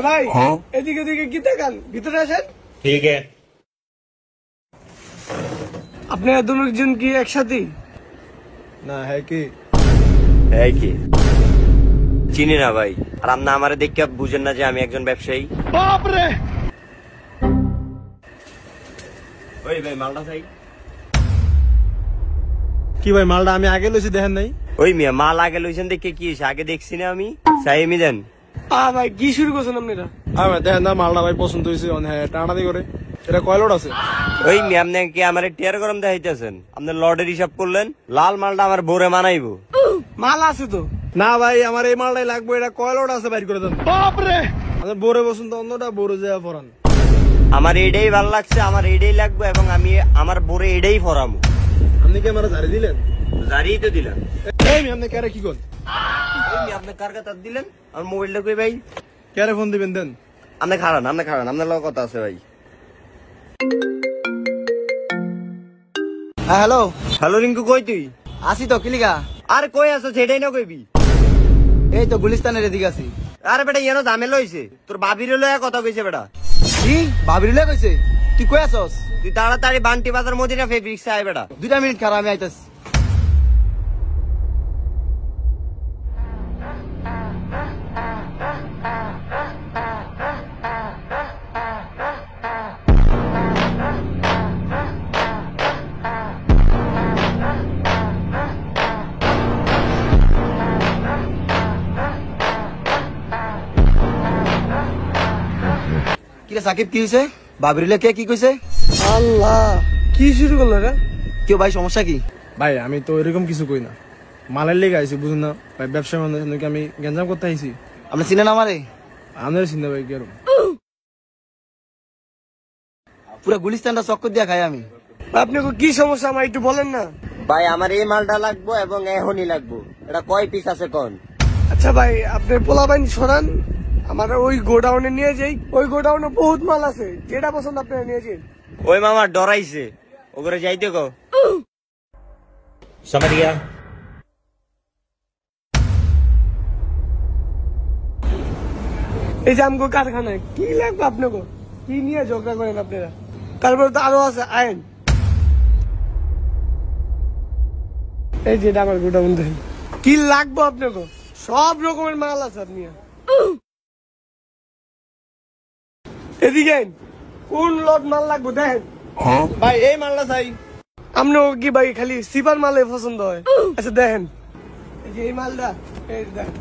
ভাই এদিকে এদিকে কি দেখান, ভিতরে আসেন। ঠিক আছে। আপনারা দুজন কি একসাথে? না হ্যাঁ কি চিনি না ভাই। আর আপনি আমারে দেখে বুঝেন না যে আমি একজন ব্যবসায়ী? বাপরে ওই ভাই মালটা চাই। কি ভাই মালটা আমি আগে লইছি দেখেন নাই? ওই মিয়া মাল আগে লইছেন দেখে কি হয়েছে? আগে দেখছি না আমি। চাই আমি দেন। ভাই কি শুরু করছেন আপনারা? ভাই দেখেন না মালটা ভাই পছন্দ হয়েছে, হ্যাঁ টানাটানি করে। এটা কয় লোড আছে? ওই মিয়া আপনি কি আমার টিয়ার গরম দেখাইতেছেন? আপনার লর্ডের হিসাব করলেন? লাল মালটা আমার বোরে মানাইবো। মাল আছে তো? না ভাই আমার এই মালটাই লাগবে। এটা কয় লোড আছে বাইর করে দেন। বাপরে আমাদের বোরে বসুন তো, অন্যটা বোরে যায় পরান। আমার এটাই ভাল লাগছে, আমার এটাই লাগবে এবং আমি আমার বোরে এটাই ফরামু। আপনি কি আমার ঝাড়ি দিলেন? জারিই তো দিলাম। এই আপনি ক্যারে কি করেন? আপনি কার কথা দিলেন? আমার মোবাইলটা কই ভাই? ক্যারে ফোন দিবেন দেন। আপনি খারান আপনার লগে কথা আছে ভাই। হ্যালো হ্যালো রিঙ্কু, কই তুই? আসি তো কিলিকা। আর কই আছো সেটাই না কইবি। এই তো গুলিস্তানের এদিকে আছি। আরে বেটা ইয়ানো ঝামেলা হইছে, তোর বাবির লয়া কথা কইছে বেটা। কি বাবিরিলে কইছে? তুই কই আছস? তুই তাড়াতাড়ি বান্টি বাজার মদিনা ফেব্রিক্সে আয় বেটা। 2 মিনিট খারাপ, আমি আইতাছি। কিরে সাকিব কি হইছে? বাবিরিলে কে কি কইছে? আল্লাহ, কি শুরু করলো রে? কেউ ভাই সমস্যা কি? ভাই আমি তো এরকম কিছু কই না, মালের লেগে আইছি বুঝুন না ভাই। ব্যবসা মানুষ নাকি আমি গেঞ্জাম করতে আইছি? আপনি চিনেন আমারে? আপনার চিন্তা ভাই কি আর পুরা গুলিস্তানটা চক্কর দিয়া খাই আমি। আপনাকে কি সমস্যা আমার একটু বলেন না। ভাই আমার এই মালটা লাগবো এবং এখনই লাগবো। এটা কয় পিস আছে কোন? আচ্ছা ভাই, আপনি পোলাবাইন সরান, আমার ওই গোডাউনে নিয়ে যাই। ওই গোডাউনে বহুত মাল আছে, যেটা পছন্দ আপনারা নিয়ে যান। ওই মামা ডরাইছে, ওগুলো যাইতে গো। সমরিয়া এই যে আমগো কারখানায় কি লাগবে আপনাকে? কি নিয়ে ঝগড়া করেন আপনারা? তারপরে তো আরো আছে আইন। এই যে আমার গোডাউন দেন, কি লাগবে আপনাকে? সব রকমের মাল আছে। আপনি এদিকে আইন, কোন লট মাল লাগবে দেখেন। ভাই এই মালটা চাই। আপনার কি ভাই খালি সিপার মালে পছন্দ হয়? আচ্ছা দেখেন, এই যে এই মালটা, এই দেখেন।